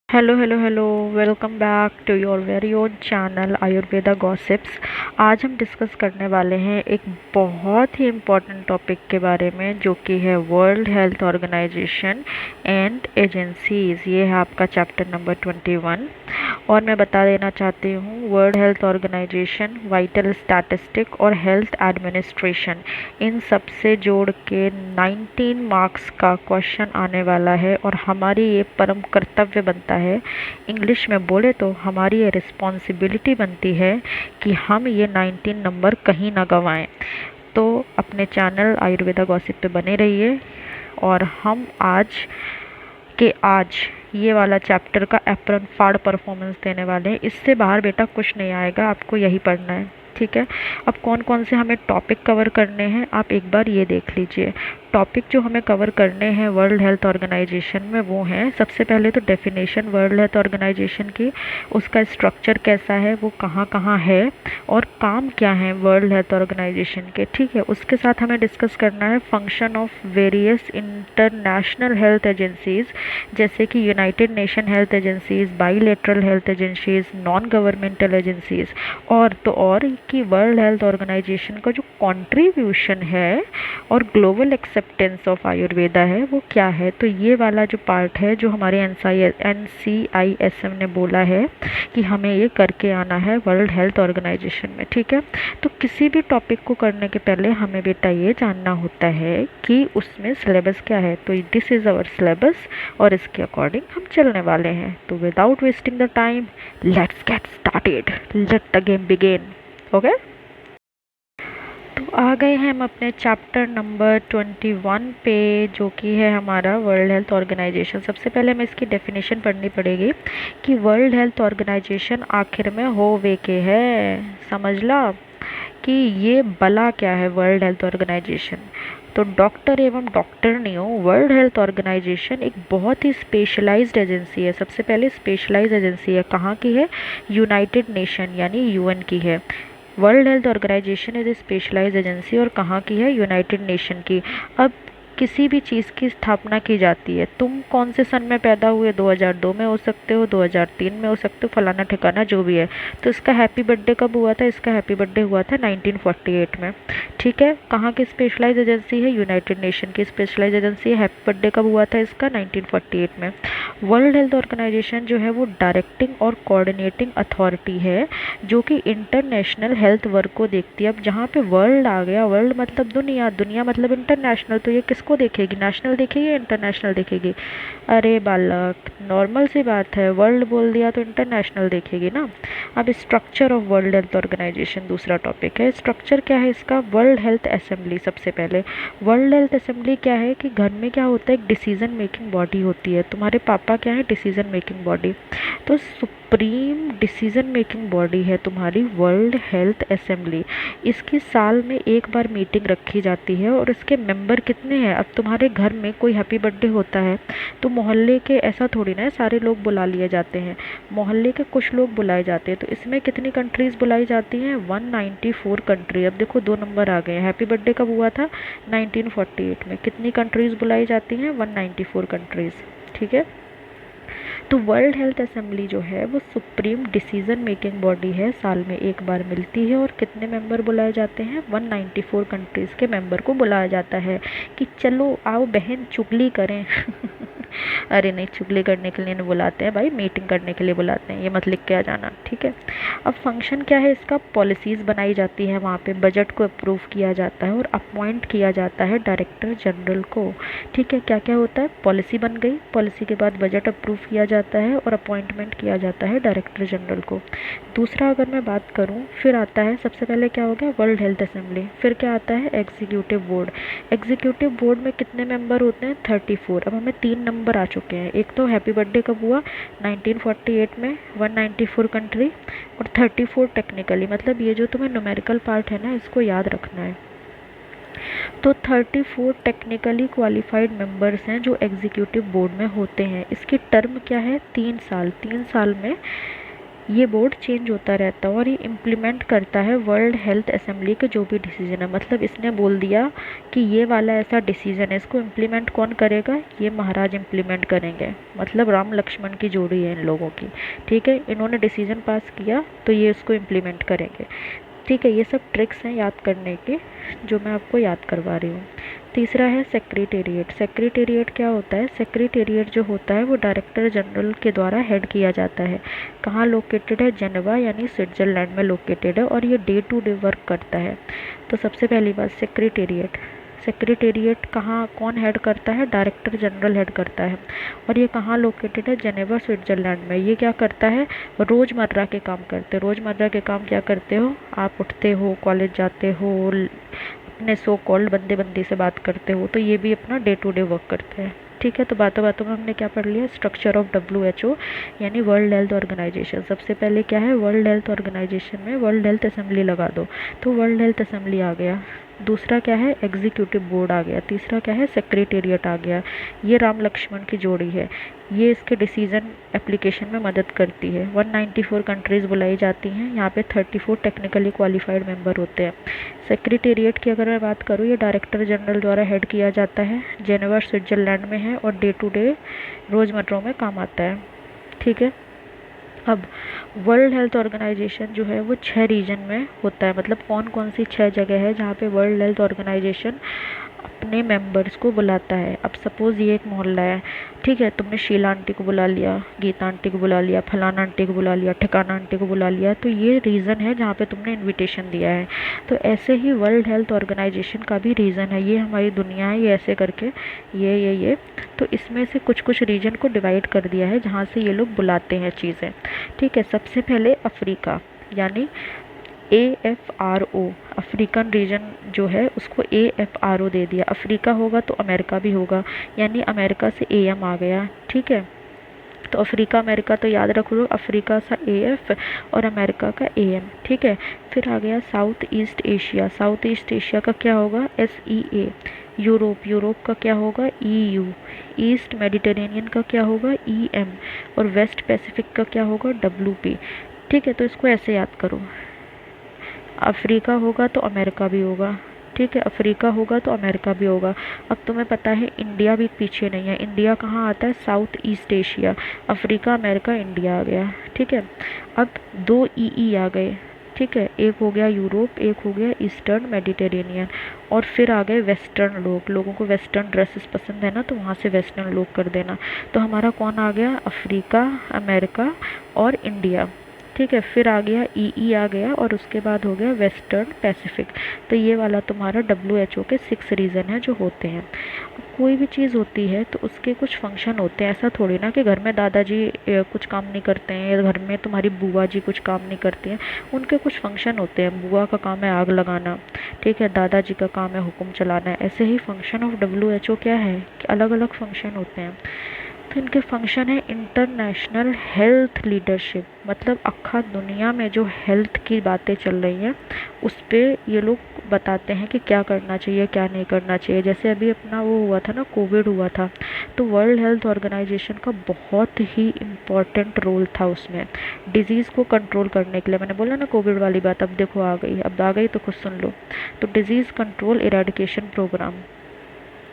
Hello hello hello. Welcome back to your very own channel Ayurveda gossips. आज हम discuss करने वाले हैं एक बहुत ही इम्पोर्टेंट टॉपिक के बारे में, जो कि है World Health Organization and agencies. ये है आपका चैप्टर नंबर 21। और मैं बता देना चाहती हूँ, World Health Organization, vital statistic और हेल्थ एडमिनिस्ट्रेशन, इन सब से जोड़ के 19 मार्क्स का क्वेश्चन आने वाला है। और हमारी ये परम कर्तव्य बनता है, इंग्लिश में बोले तो हमारी ये रिस्पॉन्सिबिलिटी बनती है कि हम ये 19 नंबर कहीं ना गंवाएं। तो अपने चैनल आयुर्वेदा गॉसिप पे बने रहिए। और हम आज ये वाला चैप्टर का एप्रन फाड़ परफॉर्मेंस देने वाले हैं। इससे बाहर बेटा कुछ नहीं आएगा, आपको यही पढ़ना है, ठीक है। अब कौन कौन से हमें टॉपिक कवर करने हैं आप एक बार ये देख लीजिए। टॉपिक जो हमें कवर करने हैं वर्ल्ड हेल्थ ऑर्गेनाइजेशन में, वो हैं सबसे पहले तो डेफिनेशन वर्ल्ड हेल्थ ऑर्गेनाइजेशन की, उसका स्ट्रक्चर कैसा है, वो कहाँ कहाँ है और काम क्या है वर्ल्ड हेल्थ ऑर्गेनाइजेशन के, ठीक है। उसके साथ हमें डिस्कस करना है function of various international health agencies, जैसे कि United nation health agencies, bilateral health agencies, non governmental agencies. और तो और कि वर्ल्ड हेल्थ ऑर्गेनाइजेशन का जो कंट्रीब्यूशन है और ग्लोबल एक्सेप्टेंस ऑफ आयुर्वेदा है वो क्या है। तो ये वाला जो पार्ट है जो हमारे NCISM ने बोला है कि हमें ये करके आना है वर्ल्ड हेल्थ ऑर्गेनाइजेशन में, ठीक है। तो किसी भी टॉपिक को करने के पहले हमें बेटा ये जानना होता है कि उसमें सिलेबस क्या है। तो दिस इज़ आवर सिलेबस और इसके अकॉर्डिंग हम चलने वाले हैं। तो without wasting the time, let's get started, let the game begin. Okay, तो आ गए हैं हम अपने चैप्टर नंबर 21 पे, जो कि है हमारा वर्ल्ड हेल्थ ऑर्गेनाइजेशन। सबसे पहले हमें इसकी डेफिनेशन पढ़नी पड़ेगी कि वर्ल्ड हेल्थ ऑर्गेनाइजेशन आखिर में हो वे के है। समझ ला कि ये बला क्या है वर्ल्ड हेल्थ ऑर्गेनाइजेशन। तो डॉक्टर एवं डॉक्टरनियों, वर्ल्ड हेल्थ ऑर्गेनाइजेशन एक बहुत ही स्पेशलाइज्ड एजेंसी है। सबसे पहले स्पेशलाइज्ड एजेंसी है, कहाँ की है, यूनाइटेड नेशन यानी UN की है। World Health Organization is a specialised agency और कहाँ की है, यूनाइटेड नेशन की। अब किसी भी चीज़ की स्थापना की जाती है, तुम कौन से सन में पैदा हुए, 2002 में हो सकते हो, 2003 में हो सकते हो, फलाना ठिकाना जो भी है। तो इसका हैप्पी बर्थडे कब हुआ था, इसका हैप्पी बर्थडे हुआ था 1948 में, ठीक है। कहाँ की स्पेशलाइज्ड एजेंसी है, यूनाइटेड नेशन की स्पेशलाइज्ड एजेंसी है। हैप्पी बर्थडे कब हुआ था इसका, 1948 में। वर्ल्ड हेल्थ ऑर्गेनाइजेशन जो है वो डायरेक्टिंग और कोऑर्डिनेटिंग अथॉरिटी है, जो कि इंटरनेशनल हेल्थ वर्क को देखती है। अब जहाँ पे वर्ल्ड आ गया, वर्ल्ड मतलब दुनिया, दुनिया मतलब इंटरनेशनल, तो ये किसको देखेगी, नेशनल देखेगी या इंटरनेशनल देखेगी। अरे बालक, नॉर्मल सी बात है, वर्ल्ड बोल दिया तो इंटरनेशनल देखेगी ना। अब structure of World Health Organization दूसरा टॉपिक है। स्ट्रक्चर क्या है इसका, वर्ल्ड हेल्थ असेंबली। सबसे पहले वर्ल्ड हेल्थ असेंबली क्या है कि घर में क्या होता है, एक डिसीजन मेकिंग बॉडी होती है। तुम्हारे पापा क्या है, डिसीजन मेकिंग बॉडी। तो सुप्रीम डिसीजन मेकिंग बॉडी है तुम्हारी वर्ल्ड हेल्थ असेंबली। इसकी साल में एक बार मीटिंग रखी जाती है और इसके मेंबर कितने हैं। अब तुम्हारे घर में कोई हैप्पी बर्थडे होता है तो मोहल्ले के, ऐसा थोड़ी ना है सारे लोग बुला लिए जाते हैं, मोहल्ले के कुछ लोग बुलाए जाते हैं। तो इसमें कितनी कंट्रीज़ बुलाई जाती हैं, 194 कंट्री। अब देखो 2 नंबर आ गए हैं। हैप्पी बर्थडे कब हुआ था, 1948 में। कितनी कंट्रीज़ बुलाई जाती हैं, 194 कंट्रीज़, ठीक है। तो वर्ल्ड हेल्थ असेंबली जो है वो सुप्रीम डिसीजन मेकिंग बॉडी है, साल में एक बार मिलती है। और कितने मेंबर बुलाए जाते हैं, 194 कंट्रीज़ के मेंबर को बुलाया जाता है कि चलो आओ बहन चुगली करें। अरे नहीं, चुगली करने के लिए नहीं बुलाते हैं भाई, मीटिंग करने के लिए बुलाते हैं, ये मत लिख के आ जाना, ठीक है। अब फंक्शन क्या है इसका, पॉलिसीज़ बनाई जाती है वहाँ पे, बजट को अप्रूव किया जाता है और अपॉइंट किया जाता है डायरेक्टर जनरल को, ठीक है। क्या क्या होता है, पॉलिसी बन गई, पॉलिसी के बाद बजट अप्रूव किया जाता है और अपॉइंटमेंट किया जाता है डायरेक्टर जनरल को। दूसरा अगर मैं बात करूँ, फिर आता है, सबसे पहले क्या हो गया, वर्ल्ड हेल्थ असेंबली। फिर क्या आता है, एग्जीक्यूटिव बोर्ड। एग्जीक्यूटिव बोर्ड में कितने मेंबर होते हैं, 34। अब हमें 3 नंबर आ चुके हैं। एक तो हैप्पी बर्थडे कब हुआ, 1948 में, 194 कंट्री, और 34 टेक्निकली, मतलब ये जो तुम्हें न्यूमेरिकल पार्ट है ना, इसको याद रखना है। तो 34 टेक्निकली क्वालिफाइड मेंबर्स हैं जो एग्जीक्यूटिव बोर्ड में होते हैं। इसकी टर्म क्या है, 3 साल। 3 साल में ये बोर्ड चेंज होता रहता है और ये इम्प्लीमेंट करता है वर्ल्ड हेल्थ असेंबली के जो भी डिसीजन है। मतलब इसने बोल दिया कि ये वाला ऐसा डिसीजन है, इसको इम्प्लीमेंट कौन करेगा, ये महाराज इम्प्लीमेंट करेंगे। मतलब राम लक्ष्मण की जोड़ी है इन लोगों की। ठीक है, इन्होंने डिसीजन पास किया तो ये इसको इम्प्लीमेंट करेंगे। ठीक है, ये सब ट्रिक्स हैं याद करने के जो मैं आपको याद करवा रही हूँ। तीसरा है सेक्रेटेरिएट। सेक्रेटेरिएट क्या होता है? सेक्रेटेरिएट जो होता है वो डायरेक्टर जनरल के द्वारा हेड किया जाता है। कहाँ लोकेटेड है? जेनेवा यानी स्विट्जरलैंड में लोकेटेड है और ये डे टू डे वर्क करता है। तो सबसे पहली बात सेक्रेटेरिएट। सेक्रेटेरिएट कहाँ कौन हेड करता है? डायरेक्टर जनरल हेड करता है। और ये कहाँ लोकेटेड है? जेनेवा स्विट्जरलैंड में। ये क्या करता है? रोज़मर्रा के काम करते हैं। रोज़मर्रा के काम क्या करते हो? आप उठते हो, कॉलेज जाते हो, अपने सो कॉल्ड बंदे बंदी से बात करते हो, तो ये भी अपना डे टू डे वर्क करते हैं। ठीक है, तो बातों बातों में हमने क्या पढ़ लिया? स्ट्रक्चर ऑफ WHO यानी वर्ल्ड हेल्थ ऑर्गेनाइजेशन। सबसे पहले क्या है? वर्ल्ड हेल्थ ऑर्गेनाइजेशन में वर्ल्ड हेल्थ असेंबली लगा दो, तो वर्ल्ड हेल्थ असेंबली आ गया। दूसरा क्या है? एग्जीक्यूटिव बोर्ड आ गया। तीसरा क्या है? सेक्रेटेरिएट आ गया। ये राम लक्ष्मण की जोड़ी है, ये इसके डिसीजन एप्लीकेशन में मदद करती है। 194 कंट्रीज़ बुलाई जाती हैं, यहाँ पे 34 टेक्निकली क्वालिफाइड मेंबर होते हैं। सेक्रेटेरिएट की अगर मैं बात करूँ, ये डायरेक्टर जनरल द्वारा हेड किया जाता है, जेनेवा स्विट्जरलैंड में है और डे टू डे रोज़मर्रा में काम आता है। ठीक है, अब वर्ल्ड हेल्थ ऑर्गेनाइजेशन जो है वो 6 रीजन में होता है। मतलब कौन कौन सी 6 जगह है जहाँ पे वर्ल्ड हेल्थ ऑर्गेनाइजेशन अपने मेंबर्स को बुलाता है। अब सपोज़ ये एक मोहल्ला है, ठीक है, तुमने शीला आंटी को बुला लिया, गीता आंटी को बुला लिया, फलाना आंटी को बुला लिया, ठिकाना आंटी को बुला लिया, तो ये रीज़न है जहाँ पे तुमने इनविटेशन दिया है। तो ऐसे ही वर्ल्ड हेल्थ ऑर्गेनाइजेशन का भी रीज़न है, ये हमारी दुनिया है, ये ऐसे करके ये तो इसमें से कुछ कुछ रीजन को डिवाइड कर दिया है जहाँ से ये लोग बुलाते हैं चीज़ें। ठीक है, सबसे पहले अफ्रीका यानी AFRO, अफ्रीकन रीजन जो है उसको AFRO दे दिया। अफ्रीका होगा तो अमेरिका भी होगा, यानी अमेरिका से AM आ गया। ठीक है, तो अफ्रीका अमेरिका तो याद रख लो, अफ्रीका सा AF और अमेरिका का AM। ठीक है, फिर आ गया south east Asia. South east Asia का क्या होगा? SEA। यूरोप, यूरोप का क्या होगा? EU। ईस्ट मेडिटेरेनियन का क्या होगा? EM। और वेस्ट पैसिफिक का क्या होगा? WP। ठीक है, तो इसको ऐसे याद करो, अफ्रीका होगा तो अमेरिका भी होगा। ठीक है, अफ्रीका होगा तो अमेरिका भी होगा। अब तुम्हें पता है इंडिया भी पीछे नहीं है। इंडिया कहाँ आता है? South east Asia. Africa America India आ गया। ठीक है, अब 2 EE आ गए। ठीक है, एक हो गया यूरोप, एक हो गया ईस्टर्न मेडिटेरेनियन। और फिर आ गए वेस्टर्न लोग, लोगों को वेस्टर्न ड्रेसेस पसंद है ना, तो वहाँ से वेस्टर्न लोग कर देना। तो हमारा कौन आ गया? अफ्रीका, अमेरिका और इंडिया। ठीक है, फिर आ गया EE आ गया और उसके बाद हो गया वेस्टर्न पैसिफिक। तो ये वाला तुम्हारा WHO के 6 रीज़न है जो होते हैं। कोई भी चीज़ होती है तो उसके कुछ फंक्शन होते हैं। ऐसा थोड़ी ना कि घर में दादाजी कुछ काम नहीं करते हैं या घर में तुम्हारी बुआ जी कुछ काम नहीं करती हैं। उनके कुछ फंक्शन होते हैं। बुआ का काम है आग लगाना, ठीक है, दादाजी का काम है हुक्म चलाना। ऐसे ही फंक्शन ऑफ WHO क्या है कि अलग अलग फंक्शन होते हैं। तो इनके फंक्शन है इंटरनेशनल हेल्थ लीडरशिप। मतलब अक्खा दुनिया में जो हेल्थ की बातें चल रही हैं उस पर ये लोग बताते हैं कि क्या करना चाहिए क्या नहीं करना चाहिए। जैसे अभी अपना वो हुआ था ना, कोविड हुआ था, तो वर्ल्ड हेल्थ ऑर्गेनाइजेशन का बहुत ही इम्पोर्टेंट रोल था उसमें डिजीज़ को कंट्रोल करने के लिए। मैंने बोला ना कोविड वाली बात, अब देखो आ गई, अब आ गई तो खुद सुन लो। तो disease control eradication programme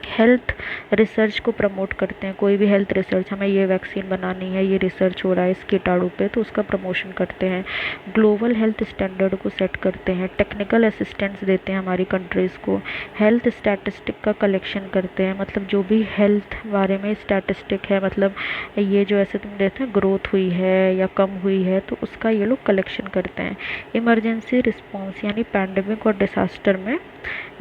health research को प्रमोट करते हैं। कोई भी हेल्थ रिसर्च, हमें ये वैक्सीन बनानी है, ये रिसर्च हो रहा है इस कीटाणु पे, तो उसका प्रमोशन करते हैं। ग्लोबल हेल्थ स्टैंडर्ड को सेट करते हैं। टेक्निकल असिस्टेंस देते हैं हमारी कंट्रीज़ को। हेल्थ स्टैटिस्टिक का कलेक्शन करते हैं। मतलब जो भी हेल्थ बारे में स्टैटिस्टिक है, मतलब ये जो ऐसे तुम देखते हैं ग्रोथ हुई है या कम हुई है, तो उसका ये लोग कलेक्शन करते हैं। इमरजेंसी रिस्पॉन्स यानी पैंडमिक और डिसास्टर में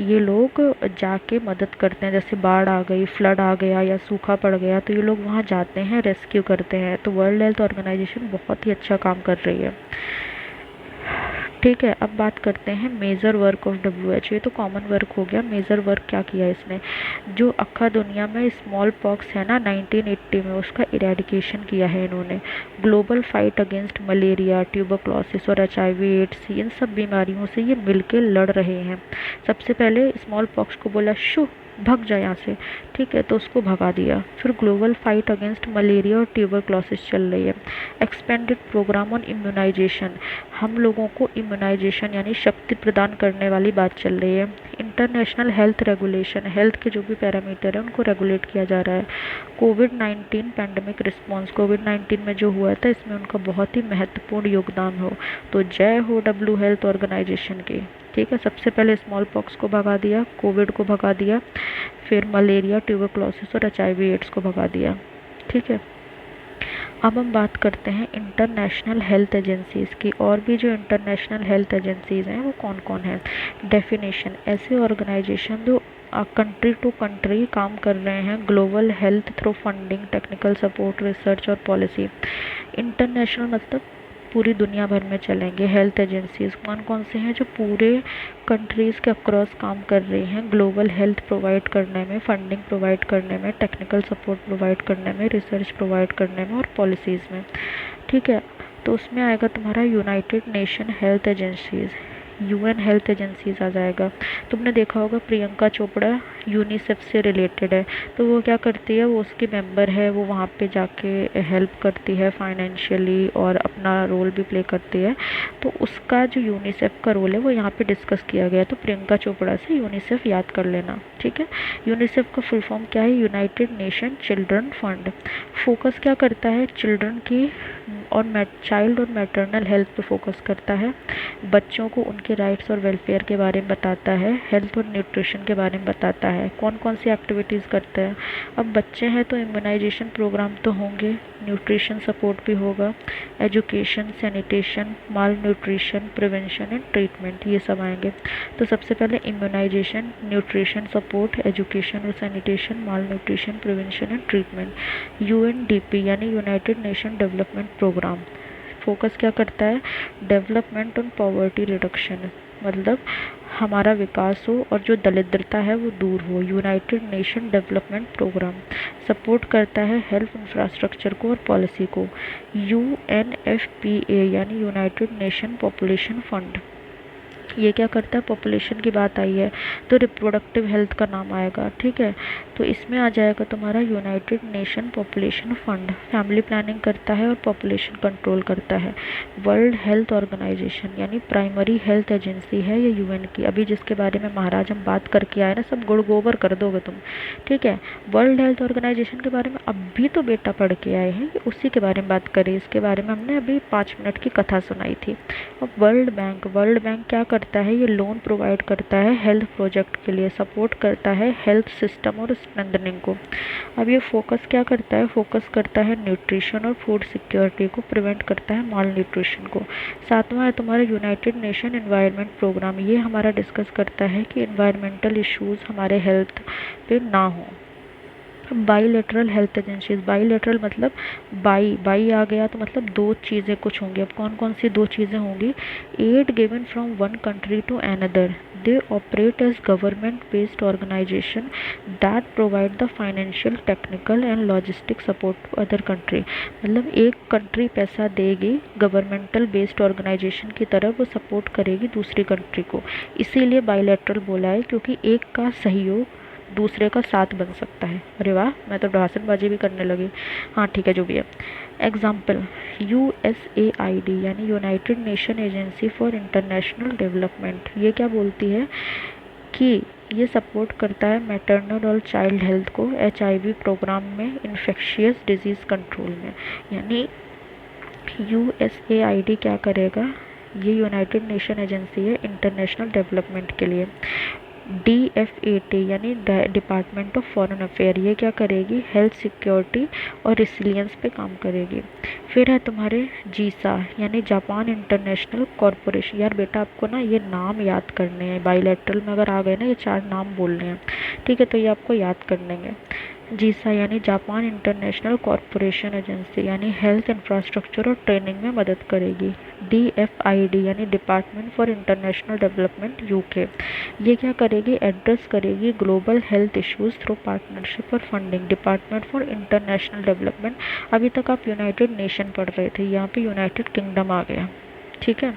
ये लोग जाके मदद करते हैं। जैसे बाढ़ आ गई, फ्लड आ गया या सूखा पड़ गया, तो ये लोग वहाँ जाते हैं, रेस्क्यू करते हैं। तो वर्ल्ड हेल्थ ऑर्गेनाइजेशन बहुत ही अच्छा काम कर रही है। ठीक है, अब बात करते हैं मेजर वर्क ऑफ WHO। ये तो कॉमन वर्क हो गया। मेजर वर्क क्या किया इसने? जो अक्खा दुनिया में स्मॉल पॉक्स है ना 1980 में, उसका इरेडिकेशन किया है इन्होंने। Global fight against malaria, tuberculosis और HIV एड्स, इन सब बीमारियों से ये मिलके लड़ रहे हैं। सबसे पहले स्मॉल पॉक्स को बोला शू, भग जा यहाँ से, ठीक है, तो उसको भगा दिया। फिर ग्लोबल फाइट अगेंस्ट मलेरिया और ट्यूबरक्लोसिस चल रही है। एक्सपेंडेड प्रोग्राम ऑन इम्यूनाइजेशन, हम लोगों को इम्यूनाइजेशन यानी शक्ति प्रदान करने वाली बात चल रही है। इंटरनेशनल हेल्थ रेगुलेशन, हेल्थ के जो भी पैरामीटर है उनको रेगुलेट किया जा रहा है। कोविड-19 पैंडेमिक रिस्पॉन्स, कोविड-19 में जो हुआ था इसमें उनका बहुत ही महत्वपूर्ण योगदान हो, तो जय हो डब्ल्यू हेल्थ ऑर्गेनाइजेशन की, ठीक है। सबसे पहले स्मॉल पॉक्स को भगा दिया, कोविड को भगा दिया, फिर मलेरिया, ट्यूबरक्लोसिस और एचआईवी एड्स को भगा दिया, ठीक है। अब हम बात करते हैं इंटरनेशनल हेल्थ एजेंसीज़ की, और भी जो इंटरनेशनल हेल्थ एजेंसीज़ हैं वो कौन कौन है। डेफिनेशन, ऐसे ऑर्गेनाइजेशन जो कंट्री टू कंट्री काम कर रहे हैं global health through funding, technical support, research और पॉलिसी। इंटरनेशनल मतलब पूरी दुनिया भर में चलेंगे। हेल्थ एजेंसीज़ कौन कौन से हैं, जो पूरे कंट्रीज़ के अक्रॉस काम कर रही हैं ग्लोबल हेल्थ प्रोवाइड करने में, फंडिंग प्रोवाइड करने में, टेक्निकल सपोर्ट प्रोवाइड करने में, रिसर्च प्रोवाइड करने में और पॉलिसीज़ में, ठीक है। तो उसमें आएगा तुम्हारा united nation health agencies, UN health agencies आ जाएगा। तुमने देखा होगा प्रियंका चोपड़ा यूनिसेफ से रिलेटेड है, तो वो क्या करती है, वो उसकी मेंबर है, वो वहाँ पे जाके हेल्प करती है फाइनेंशियली और अपना रोल भी प्ले करती है। तो उसका जो यूनिसेफ का रोल है वो यहाँ पे डिस्कस किया गया है, तो प्रियंका चोपड़ा से यूनिसेफ याद कर लेना, ठीक है। यूनिसेफ का फुल फॉर्म क्या है, United nation children fund. Focus क्या करता है, चिल्ड्रन की और चाइल्ड और मैटरनल हेल्थ पे फोकस करता है, बच्चों को उनके राइट्स और वेलफेयर के बारे में बताता है, हेल्थ और न्यूट्रिशन के बारे में बताता है, कौन कौन सी एक्टिविटीज़ करते हैं। अब बच्चे हैं तो इम्यूनाइजेशन प्रोग्राम तो होंगे, न्यूट्रिशन सपोर्ट भी होगा, education, sanitation, malnutrition, prevention and treatment, ये सब आएंगे। तो सबसे पहले इम्यूनाइजेशन, न्यूट्रिशन सपोर्ट, एजुकेशन और sanitation, malnutrition, prevention and treatment. UNDP यानी united nation development programme focus क्या करता है, डेवलपमेंट ऑन पॉवर्टी रिडक्शन, मतलब हमारा विकास हो और जो दरिद्रता है वो दूर हो। United nation development Programme support करता है हेल्थ इंफ्रास्ट्रक्चर को और पॉलिसी को। यूएनएफपीए यानी यूनाइटेड नेशन पॉपुलेशन फंड, ये क्या करता है, पॉपुलेशन की बात आई है तो रिप्रोडक्टिव हेल्थ का नाम आएगा, ठीक है। तो इसमें आ जाएगा तुम्हारा united nation population fund, family planning करता है और पॉपुलेशन कंट्रोल करता है। वर्ल्ड हेल्थ ऑर्गेनाइजेशन यानी प्राइमरी हेल्थ एजेंसी है ये यूएन की, अभी जिसके बारे में महाराज हम बात करके आए ना, सब गुड़ गोबर कर दोगे तुम, ठीक है। वर्ल्ड हेल्थ ऑर्गेनाइजेशन के बारे में अभी तो बेटा पढ़ के आए हैं, उसी के बारे में बात करें, इसके बारे में हमने अभी 5 मिनट की कथा सुनाई थी। अब वर्ल्ड बैंक क्या करता है, ये लोन प्रोवाइड करता है हेल्थ प्रोजेक्ट के लिए, सपोर्ट करता है हेल्थ सिस्टम और स्ट्रेंथनिंग को। अब ये फोकस क्या करता है, फोकस करता है न्यूट्रिशन और फूड सिक्योरिटी को, प्रिवेंट करता है माल न्यूट्रिशन को। सातवां है तुम्हारा यूनाइटेड नेशन एनवायरनमेंट प्रोग्राम, ये हमारा डिस्कस करता है कि एनवायरमेंटल इश्यूज़ हमारे हेल्थ पे ना हो। बाईलेटरल हेल्थ एजेंसीज, बाईलेटरल मतलब बाई आ गया तो मतलब दो चीज़ें कुछ होंगी। अब कौन कौन सी दो चीज़ें होंगी, aid given from one country to another, they operate as government based organisation that provide the financial, technical and logistic support to other country. मतलब एक कंट्री पैसा देगी गवर्नमेंटल बेस्ड ऑर्गेनाइजेशन की तरफ, वो सपोर्ट करेगी दूसरी कंट्री को, इसीलिए बाईलेटरल बोला है, क्योंकि एक का सहयोग दूसरे का साथ बन सकता है। अरे वाह, मैं तो भाषणबाजी भी करने लगी। हाँ ठीक है, जो भी है। एग्जाम्पल, यूएसएआईडी यानी united nation agency for international development, ये क्या बोलती है कि ये सपोर्ट करता है मैटरनल और चाइल्ड हेल्थ को, एचआईवी प्रोग्राम में, इन्फेक्शियस डिजीज़ कंट्रोल में। यानी यूएसएआईडी क्या करेगा, ये यूनाइटेड नेशन एजेंसी है इंटरनेशनल डेवलपमेंट के लिए। DFAT यानी डिपार्टमेंट ऑफ फॉरेन अफेयर, ये क्या करेगी, हेल्थ सिक्योरिटी और रिसिलियंस पे काम करेगी। फिर है तुम्हारे जीसा यानी जापान इंटरनेशनल कॉरपोरेशन। यार बेटा आपको ना ये नाम याद करने हैं, बाईलेटरल में अगर आ गए ना ये 4 नाम बोलने हैं, ठीक है, तो ये आपको याद करने हैं। जीसा यानी जापान इंटरनेशनल कॉरपोरेशन एजेंसी, यानी हेल्थ इंफ्रास्ट्रक्चर और ट्रेनिंग में मदद करेगी। DFID यानी department for international development UK, ये क्या करेगी, एड्रेस करेगी global health issues through partnership और funding. Department for international development, अभी तक आप यूनाइटेड नेशन पढ़ रहे थे, यहाँ पे यूनाइटेड किंगडम आ गया, ठीक है।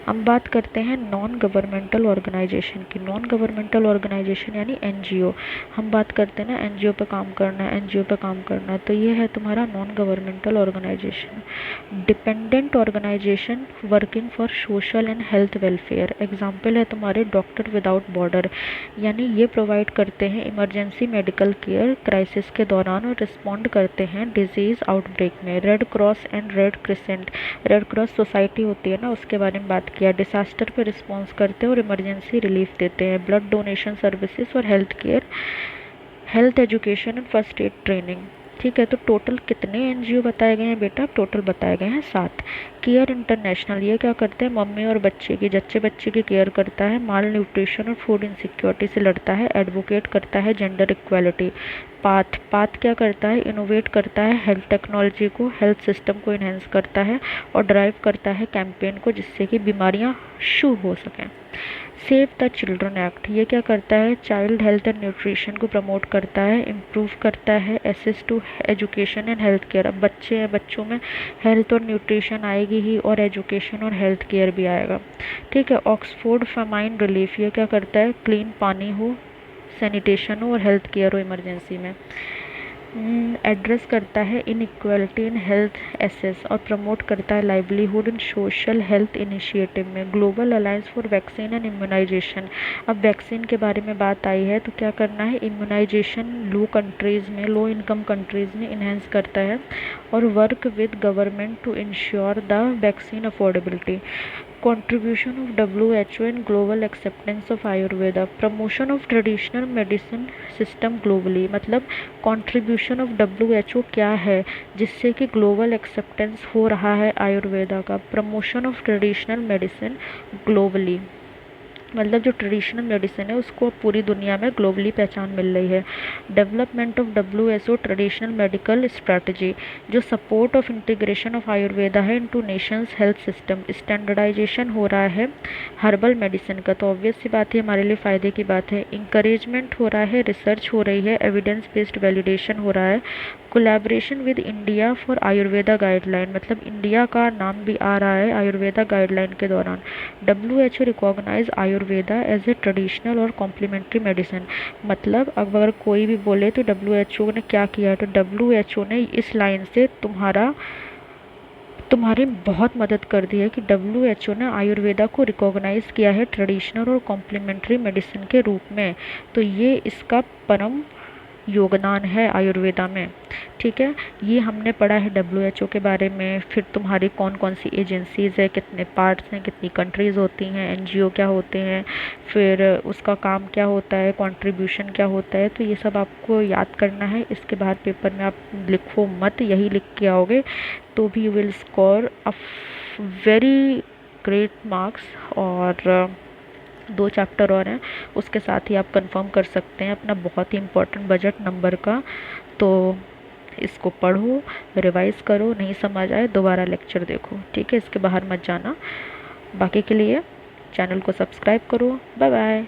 हम बात करते हैं नॉन गवर्नमेंटल ऑर्गेनाइजेशन की। नॉन गवर्नमेंटल ऑर्गेनाइजेशन यानी एनजीओ। हम बात करते हैं ना एनजीओ पे काम करना है, एनजीओ पे काम करना है, तो ये है तुम्हारा non governmental organisation. Dependent organisation working for social and health welfare. Example है तुम्हारे डॉक्टर विदाउट बॉर्डर, यानी ये प्रोवाइड करते हैं इमरजेंसी मेडिकल केयर क्राइसिस के दौरान और रिस्पॉन्ड करते हैं डिजीज़ आउटब्रेक में। Red cross and red crescent, red cross society होती है ना, उसके बारे में बात किया। डिसास्टर पे रिस्पॉन्स करते हैं और इमरजेंसी रिलीफ देते हैं। ब्लड डोनेशन सर्विसेज और health care, health education and first aid training. ठीक है, तो टोटल कितने एनजीओ बताए गए हैं बेटा? टोटल बताए गए हैं 7। केयर इंटरनेशनल, ये क्या करते हैं? मम्मी और बच्चे की, जच्चे बच्चे की केयर करता है, माल न्यूट्रिशन और फूड इनसिक्योरिटी से लड़ता है, एडवोकेट करता है जेंडर इक्वालिटी। पाथ, पाथ क्या करता है? इनोवेट करता है हेल्थ टेक्नोलॉजी को, हेल्थ सिस्टम को इन्हेंस करता है और ड्राइव करता है कैंपेन को जिससे कि बीमारियां शुरू हो सकें। सेव द चिल्ड्रन एक्ट, ये क्या करता है? चाइल्ड हेल्थ एंड न्यूट्रिशन को प्रमोट करता है, इम्प्रूव करता है, access to education and health care. अब बच्चे हैं, बच्चों में हेल्थ और न्यूट्रिशन आएगी ही और एजुकेशन और हेल्थ केयर भी आएगा। ठीक है, ऑक्सफोर्ड फेमाइन रिलीफ, ये क्या करता है? क्लीन पानी हो, सैनिटेशन हो और हेल्थ केयर हो इमरजेंसी में। एड्रेस करता है इनइक्वालिटी इन हेल्थ एसेस और प्रमोट करता है livelihood in social health initiative में। Global alliance for vaccine and immunisation, अब वैक्सीन के बारे में बात आई है तो क्या करना है? इम्यूनाइजेशन लो कंट्रीज़ में, लो इनकम कंट्रीज़ में इन्हेंस करता है और work with government to ensure the vaccine affordability. Contribution of WHO in global acceptance of Ayurveda, promotion of traditional medicine system globally, मतलब contribution of WHO क्या है जिससे कि global acceptance हो रहा है आयुर्वेदा का। promotion of traditional medicine globally, मतलब जो ट्रेडिशनल मेडिसिन है उसको पूरी दुनिया में ग्लोबली पहचान मिल रही है। Development of WHO traditional medical strategy, जो support of integration of Ayurveda है into nations health system. Standardisation हो रहा है हर्बल मेडिसिन का, तो ऑब्वियस सी बात है हमारे लिए फ़ायदे की बात है। इंकरेजमेंट हो रहा है, रिसर्च हो रही है, एविडेंस बेस्ड वैलिडेशन हो रहा है। Collaboration with India for Ayurveda guideline, मतलब इंडिया का नाम भी आ रहा है आयुर्वेदा गाइडलाइन के दौरान। WHO recognise Ayurveda as a traditional और कॉम्प्लीमेंट्री मेडिसिन, मतलब अगर कोई भी बोले तो WHO ने क्या किया है? तो WHO ने इस लाइन से तुम्हारी बहुत मदद कर दी है कि WHO ने आयुर्वेदा को रिकॉग्नाइज किया है ट्रेडिशनल और कॉम्प्लीमेंट्री मेडिसिन के रूप में, तो ये इसका परम योगदान है आयुर्वेदा में। ठीक है, ये हमने पढ़ा है WHO के बारे में। फिर तुम्हारी कौन कौन सी एजेंसीज़ है, कितने पार्ट्स हैं, कितनी कंट्रीज़ होती हैं, एनजीओ क्या होते हैं, फिर उसका काम क्या होता है, कंट्रीब्यूशन क्या होता है, तो ये सब आपको याद करना है। इसके बाद पेपर में आप लिखो मत, यही लिख के आओगे तो भी you will score a very great marks. और 2 चैप्टर और हैं, उसके साथ ही आप कंफर्म कर सकते हैं अपना बहुत ही इम्पोर्टेंट बजट नंबर का। तो इसको पढ़ो, रिवाइज करो, नहीं समझ आए दोबारा लेक्चर देखो। ठीक है, इसके बाहर मत जाना। बाकी के लिए चैनल को सब्सक्राइब करो। Bye bye.